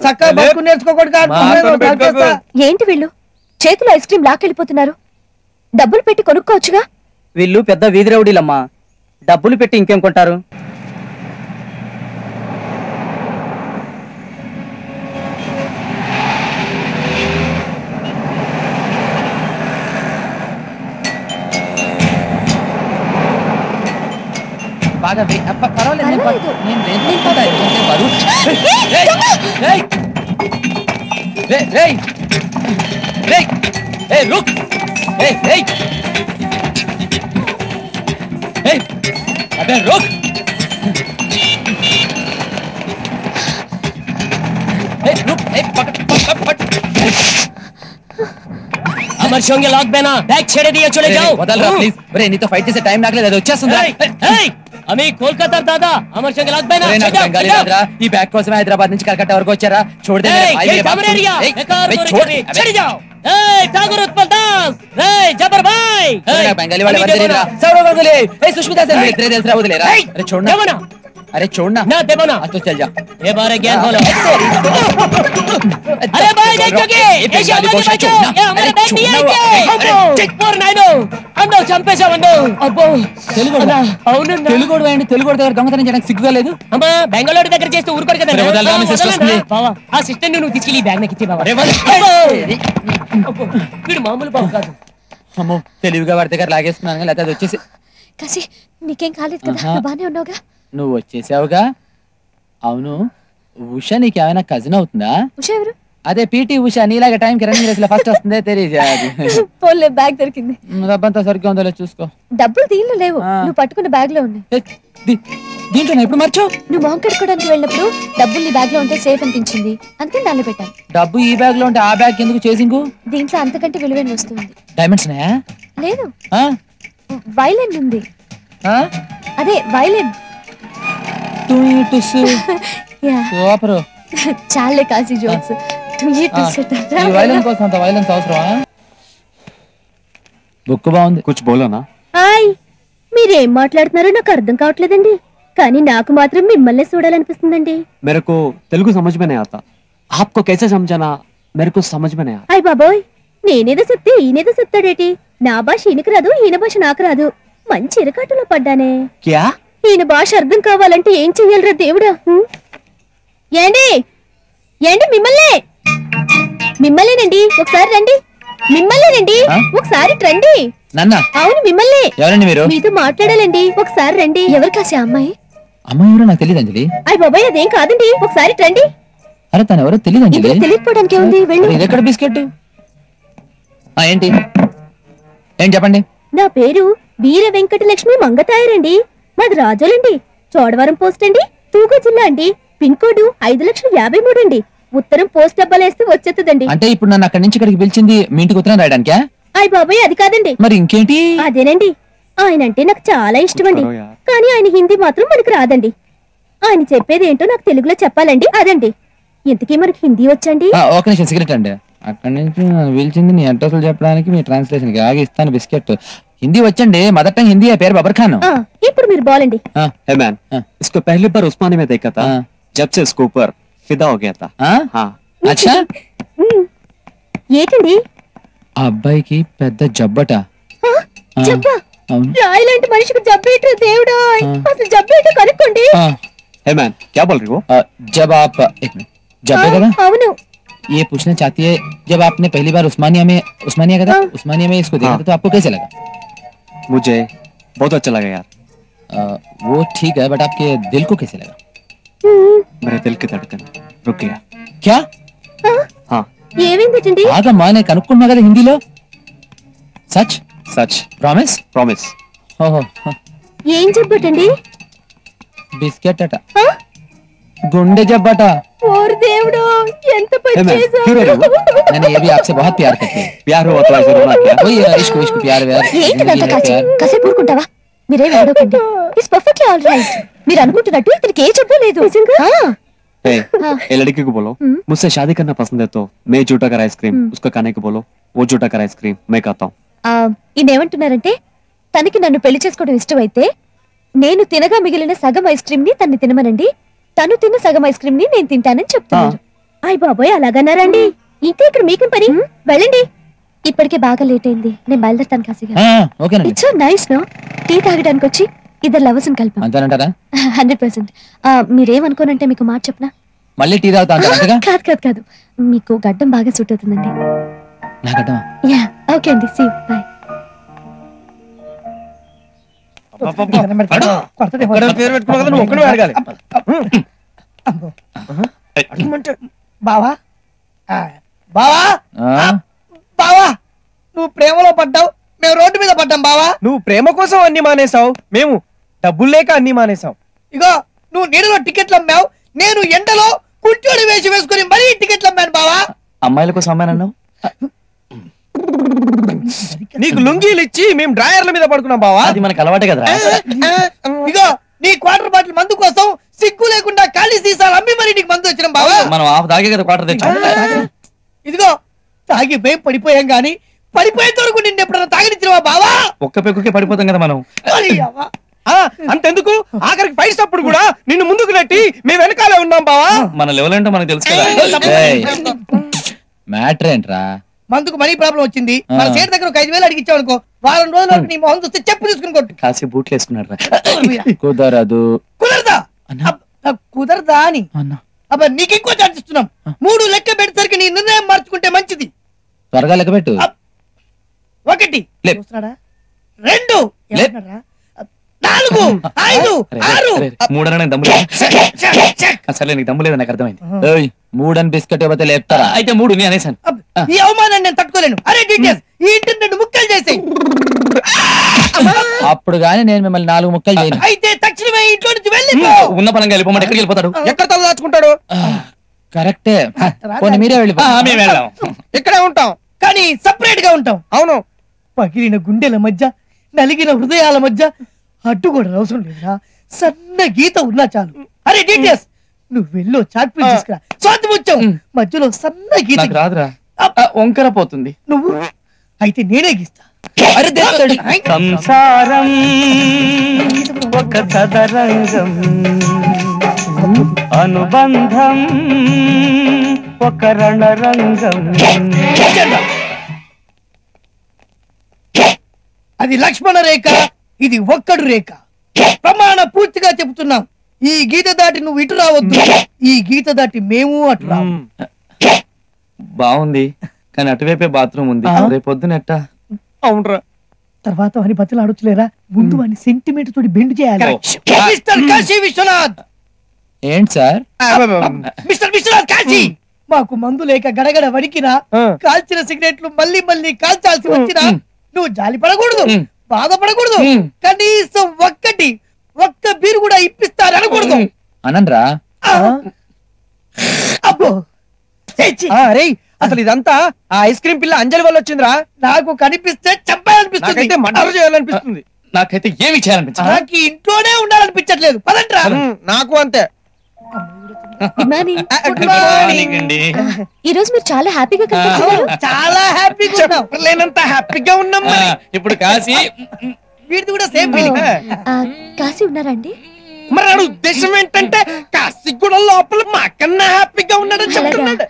చక్కగా బతుకుని నేర్చుకోకూడదు. ఏంటి వీళ్ళు చేతిలో ఐస్ క్రీమ్ లాకెళ్ళిపోతున్నారు? డబ్బులు పెట్టి కొనుక్కోవచ్చుగా. వీళ్ళు పెద్ద వీధి రౌడీలమ్మా. డబ్బులు పెట్టి ఇంకేం కొంటారు? బాగా పర్వాలేదు. अबे रुक। अमर शोंगे लॉक बेना बैग छेड़े दिए चले जाओ। వదలరా ప్లీజ్. ఒరేయ్ నీతో ఫైట్ చేసే టైం నాకు లేదు, అది వచ్చేస్తుందా? అమీ కోల్కతా దాదా అమర్ షోంగే లॉक बेना ఒరేయ్ నాకు బెంగాలీ రాదురా. ఈ బ్యాగ్ కోసమే హైదరాబాద్ నుంచి కలకత్తా వరకు వచ్చారా? చూడదే छड़ जाओ। ठाकुर उत्पल दास, जबर भाई, బెంగాలీ వాళ్ళ వదిలేరా? సౌరవ్ వదిలే. సుష్మితా సేన్ ఇద్దరే తెలుసురా, వదిలేరా? అరే చూడనా, अरे छोड़ना ना देवो ना। तो चल जा। ये बारे ज्ञान खोलो। अरे भाई देख चुके ये शादी को बचाओ। ये हमारे बैंक नहीं है क्या? और नहीं दो अंदो चंपेशा अंदो अब्बो తెలుగోడా అవునన్నా తెలుగోడు వేయండి తెలుగోడు దగ్గర దొంగతనం చేయడానికి సిగ్గుగా లేదు అమ్మా బెంగళూరు దగ్గర చేస్తే ఊరుకోరు కదా వదలరా మీ సిస్టర్ వస్తుంది బావా ఆ సిస్టర్ ని నువ్వు తీసుకెళ్ళి బ్యాగ్ నాకు ఇచ్చే బావా వీడు మామూలు బావ కాదు అమ్మో తెలివిగా వాడి దగ్గర లాగేస్తున్నాను లేకపోతే అది వచ్చేసి కాశీ నీకేం కాలేదు కదా? ఆహా. నువ్వు బానే ఉన్నావుగా? నువ్వు వచ్చేసావుగా. అవును, ఉష నీకేమైనా కజిన్ అవుతుందా? ఉష ఎవరు? అదే పీటీ ఉష, నీలాగా టైంకి రన్నింగ్ రేస్ లో ఫస్ట్ వస్తుందే తెలియదు. పోన్లే, బ్యాగ్ దొరికింది. డబ్బంతా సరిగ్గా ఉందో లేదో చూసుకో. డబ్బులు దీనిలో లేవు, ఆ. నువ్వు పట్టుకున్న బ్యాగ్ లో ఉన్నాయి. దీంట్లో ఎప్పుడు మర్చావు? నువ్వు మొహం కడుక్కోవడానికి వెళ్ళినప్పుడు డబ్బులు నీ బ్యాగ్ లో ఉంటే సేఫ్ అనిపించింది, అందుకే దానిలో పెట్టాను. డబ్బు ఈ బ్యాగ్ లో ఉంటే ఆ బ్యాగ్ ఎందుకు చేసింగు? దీంట్లో అంతకంటే విలువైన వస్తువు ఉంది. డైమండ్స్ ఉన్నాయా? లేదు, ఆ? వైలెన్ ఉంది. ఆ? అదే వైలెన్. యా. సూపర్. చాలే కాశీ జోక్స్. ఈ వైలెన్ కోసం అంత వైలెన్స్ అవసరమా? బుక్ బాగుంది. కుచ్ బోలోనా? హాయ్, మీరేం మాట్లాడుతున్నారో నాకు అర్థం కావట్లేదండి, కానీ నాకు మాత్రం మిమ్మల్ని చూడాలనిపిస్తుందండి. मेरे को तेलुगु समझ में नहीं आता, आपको कैसे समझाना मेरे को समझ में नहीं आता. అయ్ బాబోయ్, నేనేదో చెప్తే ఈయనేదో చెప్తాడేటి? నా భాష ఈయనకు రాదు, ఈయన భాష నాకు రాదు. మంచి ఇరకాటులో పడ్డానే. क्या? ఈయన భాష అర్థం కావాలంటే ఏం చెయ్యాలరా దేవుడా? ఏండి ఏండి, మిమ్మల్నేనండి, ఒకసారి రండి. మిమ్మల్నేనండి, ఒకసారి రండి. నన్నా? అవును, మిమ్మల్ని. ఎవరండి మీరు? మీతో మాట్లాడాలండి, ఒకసారి రండి. ఎవరు కాశీ అమ్మాయి? అమ్మాయి ఎవరో నాకు తెలియదు అంజలి. అయ్ బాబాయ్, అదేం కాదండి, ఒకసారి రండి. అరే తను ఎవరో తెలియదు అంజలి. తెలియకపోవడానికి ఉంది, వెళ్ళు. ఇది ఎక్కడ బిస్కెట్? ఏంటి ఏం చెప్పండి? నా పేరు వీర వెంకటలక్ష్మి మంగతాయరండి. మాది రాజోలండి. చోడవరం పోస్ట్ అండి, తూగు జిల్లా అండి. పిన్ కోడ్ 5,53,000 అండి. ఉత్తరం పోస్ట్ డబ్బాలేస్తే వచ్చేస్తుందండి. అంటే ఇప్పుడు నన్ను అక్కడి నుంచి ఇక్కడికి పిలిచింది మీ ఇంటికి ఉత్తరం రాయడానికా? అయ్ బాబాయ్, అది కాదండి. మరి ఇంకేంటి? అదేనండి, ఆయన అంటే నాకు చాలా ఇష్టం అండి, కానీ ఆయన హిందీ మాత్రం మనకు రాదండి. ఆయన చెప్పేది ఏంటో నాకు తెలుగులో చెప్పాలండి, అదండి. ఇంతకీ మనకి హిందీ వచ్చండి? ఒక నిమిషం, సిగరెట్ అండి. అక్కడి నుంచి పిలిచింది నీ అడ్రస్లు చెప్పడానికి, మీ ట్రాన్స్లేషన్ కి ఆగి ఇస్తాను బిస్కెట్. హిందీ వచ్చండి, మదర్ టంగ్ హిందీ. పేరు బబర్ ఖాన్. ఇప్పుడు మీరు బాలండి. है मैन, इसको पहली बार उस्मानी में देखा था, जब से इसके ऊपर फिदा हो गया था. हाँ. అచ్చా, ఏంటండి? ఆ అబ్బాయికి పెద్ద జబ్బట. జబ్బా? అవును. రాయలాంటి మనిషికి జబ్బేటో దేవుడా, అసలు జబ్బేటో కనుక్కోండి. है मैन, क्या बोल रही हो? जब आप एक मिनट, जब కదా అవును. ये पूछना चाहती है, जब आपने पहली बार उस्मानिया का था, उस्मानिया में इसको देखा था, तो आपको कैसे लगा? मुझे बहुत अच्छा लगा यार. वो ठीक है, बट आपके दिल को कैसे लगा? मेरे दिल की धड़कन रुक गया. क्या? हाँ. ఏమైందండి? ఆగమ్మా, నేను కనుక్కున్నా కదా హిందీలో. సచ్? सच. ప్రామిస్? प्रॉमिस. ఓహో, ఏం జబ్బటండి? బిస్కెట్ అట. గుండె జబ్బట. ఓరి దేవుడు, ఎంత పని क्यों చేశావు? रो रही हो? मैंने ये भी आपसे बहुत प्यार करती है. प्यार हुआ तो ऐसे रोना क्या? वही इश्क इश्क प्यार व्यार, ఏంటిదంతా जिंदगी है కాశీ? प्यार. కాసేపు ఊరుకుంటావా? మీరేం ఏడవకండి. It's perfectly all right. మీరు అనుకుంటున్నట్టు ఇతనికి ఏ జబ్బు లేదు. ఆ. ए, ए लड़की को बोलो मुझसे शादी करना पसंद है तो मैं जूटा कर आइसक्रीम उसको खाने को बोलो, वो जूटा कर आइसक्रीम मैं खाता हूँ. ఈయనేమంటున్నారంటే, తనకి నన్ను పెళ్లి చేసుకోవడం ఇష్టమైతే నేను తినగా మిగిలిన సగం ఐస్ క్రీమ్ ని తన్ని తినమనండి, తను తిన్న సగం ఐస్ క్రీమ్ ని నేను తింటానని చెప్తున్నాను. అయ్ బాబోయ్, అలాగన్నారండి. ఇంకా ఇక్కడ మీకేం పని? వెళ్ళండి. ఇప్పటికే బాగా లేట్ అయింది, నేను బయలుదేరుతాను కాశీగా. ఓకేనండి. It's so nice no, tea తాగడానికి వచ్చి ఇద్దరు లవర్స్ కలిపాం. అంతేనంటారా? 100%. మీరేమనుకోనంటే మీకు మాట చెప్పనా? మళ్ళీ టీ తాగుతా అంటారా? కాదు కాదు కాదు, మీకు గడ్డం బాగా సూట్ అవుతుందండి. నా గడ్డమా? యా, ఓకే అండి, సీ బై. పేరు పెట్టుకున్నావు కదా, నువ్వు ఒక్కడే అడగాలి. బావా, బావా, బావా, నువ్వు ప్రేమలో పడ్డావు, మేము రోడ్డు మీద పడ్డాం బావా. నువ్వు ప్రేమ కోసం అన్ని మానేసావు, మేము డబ్బులు లేక అన్ని మానేసాం. ఇగో, నువ్వు నీడలో టికెట్లు అమ్మావు, నేను ఎండలో కుంటోడి వేసి వేసుకుని మరీ టికెట్లు అమ్మాను బావా. అమ్మాయిల కోసం అమ్మానన్నావు. నీకు లుంగీలు ఇచ్చి మేము డ్రాయర్ల మీద పడుకున్నాం బావా. అది మనకు అలవాటే కదా. ఇగో, నీ క్వార్టర్ బాటిల్ మందు కోసం సిగ్గు లేకుండా ఖాళీ సీసాలు అమ్మి మరి నీకు మందు వచ్చినాం బావా. మనం ఆఫ్ తాగే కదా క్వార్టర్ తెచ్చాం. ఇదిగో, తాగిపోయి పడిపోయాం గాని పడిపోయేంత వరకు నిన్ను ఎప్పుడన్నా తాగనిచ్చినవా బావా? ఒక్క పెక్కుకే పడిపోతాం కదా మనం. అరే అవ్వ. అంతెందుకు, ఆఖరికి ఫైట్స్ అప్పుడు కూడా నిన్ను ముందుకు నెట్టి మేము వెనకాలే ఉన్నాం బావా. మన లెవెల్ ఏంటో మనకు తెలుసు కదా. మ్యాటర్ ఏంట్రా? మందుకు మనీ ప్రాబ్లం వచ్చింది, మన సేట్ దగ్గర ఒక 5,000 అడిగిచ్చావు అనుకో, వారం రోజుల వరకు నీ మొహం చూస్తే చెప్పు తీసుకుని కొట్టు. కాసి బూట్లు వేసుకున్నాడు. కుదరదు. కుదరదా? కుదరదా అని అబ్బా, నీకు ఎక్కువ చర్చిస్తున్నాం. 3 లెక్క పెట్టేసరికి నీ నిర్ణయం మార్చుకుంటే మంచిది. త్వరగా లెక్క పెట్టు. 1 2 4 5 6 3 అని దమ్ము సరే నీకు దమ్ము లేదు నాకు అర్థమైంది 3 అని బిస్కెట్ ఇవ్వతే లేపుతారా అయితే 3 నేను అనేసాను ఈ అవమానాన్ని నేను తట్టుకోలేను అరే డీటెయిల్స్ ఈ ఇంటర్నెట్ ముక్కలు చేసి అప్పుడు గానీ నేను మిమ్మల్ని 4 ముక్కలు చేయను అయితే తక్షణమే ఇంట్లో నుంచి వెళ్ళిపో ఉన్న పనంగా వెళ్ళిపోమంటే ఎక్కడికి వెళ్ళిపోతాడు ఎక్కడ తల దాచుకుంటాడు కరెక్టే పోనీ మీరే వెళ్ళిపో మేము వెళ్దాం ఇక్కడే ఉంటాం కానీ సెపరేట్ గా ఉంటాం అవును పగిలిన గుండెల మధ్య నలిగిన హృదయాల మధ్య అడ్డు కూడా అవసరం లేదురా సన్న గీత ఉన్నా చాలు అరే డీటెయిల్స్ నువ్వు వెళ్ళో చాక్ పీస్ తీసుకురా స్వాతి ముత్యం మధ్యలో సన్న గీత నాకు రాదురా వంకర పోతుంది నువ్వు అయితే నేనే గీస్తా అరే సంసారం ఒక సదరంగం అనుబంధం ఒక రణరంగం అది లక్ష్మణ రేఖ ఇది ఒక్కడు రేఖ ప్రమాణ పూర్తిగా చెబుతున్నాం ఈ గీత దాటి నువ్వు ఇటు రావద్దు ఈ గీత దాటి మేము అటు రావు బాగుంది కానీ అటువైపే బాత్రూమ్ ఉంది రేపు పొద్దున ఎట్టా అవునరా తర్వాత అని బతులు ఆడొచ్చులేరా ముందు అని సెంటిమెంట్ తోటి బెండ్ చేయాలి మిస్టర్ కాశీ విశ్వనాథ్ ఏంటి సార్ మిస్టర్ విశ్వనాథ్ కాశీ మాకు మందు లేక గడగడ వణికినా కాల్చిన సిగరెట్లు మళ్ళీ మళ్ళీ కాల్చాల్సి వచ్చినా నువ్వు జాలి పడకూడదు బాధపడకూడదు కనీసం ఒక్క బీరు కూడా ఇప్పిస్తారనకూడదు అనండ్రా అబ్బో రే అసలు ఇదంతా ఆ ఐస్ క్రీమ్ పిల్ల అంజలి వల్ల వచ్చిందిరా నాకు కనిపిస్తే చెప్పాలనిపిస్తుంది మటర్ చేయాలనిపిస్తుంది నాకైతే ఏమి చేయాలనిపించదు నాకు ఇంట్లోనే ఉండాలనిపించట్లేదు పదంట్రా నాకు అంతే గుడ్ మార్నింగ్ గుడ్ మార్నింగ్ అండి ఈ రోజు మీరు చాలా హ్యాపీగా కనిపిస్తున్నారు చాలా హ్యాపీగా ఉన్నాం లేనంత హ్యాపీగా ఉన్నాం మరి. ఇప్పుడు కాశీ వీడిది కూడా సేమ్ ఫీలింగ్ కాశీ ఉన్నారా అండి మరి వాడి ఉద్దేశం ఏంటంటే కాశీ కూడా లోపల మాకన్నా హ్యాపీగా ఉన్నాడని చెప్తున్నాడు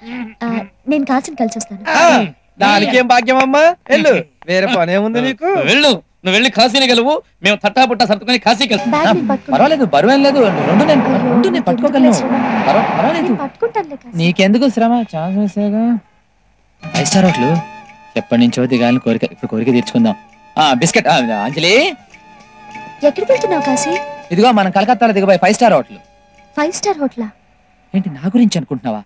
ఆ, నేను కాశీని కలిసి వస్తాను దానికేం భాగ్యం అమ్మా వెళ్ళు వేరే పనేముంది నీకు వెళ్ళు నువ్వు వెళ్ళి కాశీని గెలువు మేము తట్టాపుట్టా సర్దుకొని కాశీకి వెళ్తాం బ్యాగ్ నేను పట్టుకుంటాను. పర్వాలేదు బరువేం లేదు రెండు నేను పట్టుకోగలను పర్వాలేదు నేను పట్టుకుంటానులే కాశీ. నీకెందుకు శ్రమ ఛాన్స్ వేసాగా 5 స్టార్ హోటల్ ఎప్పటి నుంచో దిగాలని కోరిక ఇప్పుడు కోరిక తీర్చుకుందాం బిస్కెట్ అంజలి ఎక్కడికి వెళ్తున్నావు కాశీ? ఇదిగో మనం కలకత్తాలో దిగబోయే 5 స్టార్ హోటల్ 5 స్టార్ హోటలా? ఏంటి నా గురించి అనుకుంటున్నావా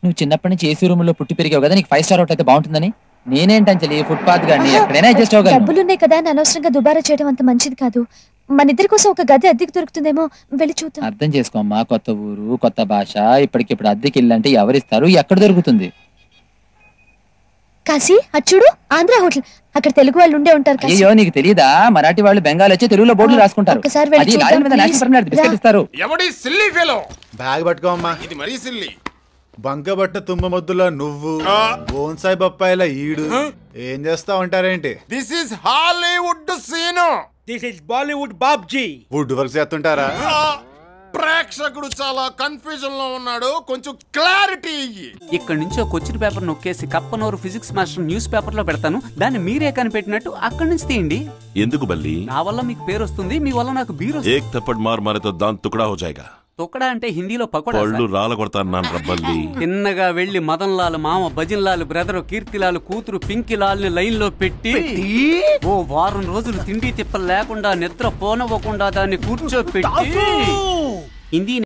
నువ్వు చిన్నప్పటి నుంచి ఏసీ రూమ్ లో పుట్టి పెరిగావు కదా నీకు 5 స్టార్ హోటల్ అయితే బాగుంటుందని నేనేంటి అంజలి ఫుట్పాత్ గాని ఎక్కడైనా అడ్జస్ట్ అవ్వగలను డబ్బులున్నాయి కదా అని అనవసరంగా దుబారా చేయడం అంత మంచిది కాదు. మన ఇద్దరి కోసం ఒక గది అద్దెకి దొరుకుతుందేమో వెళ్ళి చూద్దాం. అర్థం చేసుకోమ్మా కొత్త ఊరు కొత్త భాష ఇప్పటికిప్పుడు అద్దెకి ఇల్లంటే ఎవరిస్తారు ఎక్కడ దొరుకుతుంది కాశీ అటు చూడు ఆంధ్ర హోటల్. అక్కడ తెలుగు వాళ్ళు ఉండే ఉంటారు కాశీ. అయ్యో నీకు తెలియదా మరాఠీ వాళ్ళు బెంగాల్ వచ్చి తెలుగులో బోర్డులు రాసుకుంటారు ఒక్కసారి వెళ్ళి అది చూద్దాం, లారీ మీద please. నేషనల్ పర్మిట్ బిస్కెట్ ఇస్తారు ఎవడి సిల్లీ ఫెలో బ్యాగ్ పట్టుకోమ్మా ఇది మరీ సిల్లీ బంకబట్ట తుమ్మ మొద్దులా నువ్వు బోన్సాయి బొప్పాయిలా ఈడు ఏం చేస్తా ఉంటారేంటి this is Hollywood scene this is Bollywood Babji wood work చేస్తుంటారా ప్రేక్షకుడు చాలా కన్ఫ్యూజన్ లో ఉన్నాడు కొంచెం క్లారిటీ ఇయ్యి ఇక్కడ నుంచి ఒక క్వశ్చన్ పేపర్ నొక్కేసి Kappanuru physics master newspaper లో పెడతాను దాన్ని మీరే కనిపెట్టినట్టు అక్కడి నుంచి తీయండి ఎందుకు బల్లి నా వల్ల మీకు పేరు వస్తుంది మీ వల్ల నాకు బీరు వస్తుంది. ఏక్ थप्पड़ मार मारे तो दांत टुकड़ा हो जाएगा తొక్కడా అంటే హిందీలో పకోడా పళ్ళు సార్. రాల కొడతాను రబ్బల్లి తిన్నగా వెళ్లి మదన్ లాల్ మామ భజన్ లాల్ బ్రదర్ కీర్తిలాల్ కూతురు పింకి లాల్ ని లైన్ లో పెట్టి ఓ వారం రోజులు తిండి తిప్పలు లేకుండా నిద్ర పోనవ్వకుండా దాన్ని కూర్చోపెట్టి హిందీ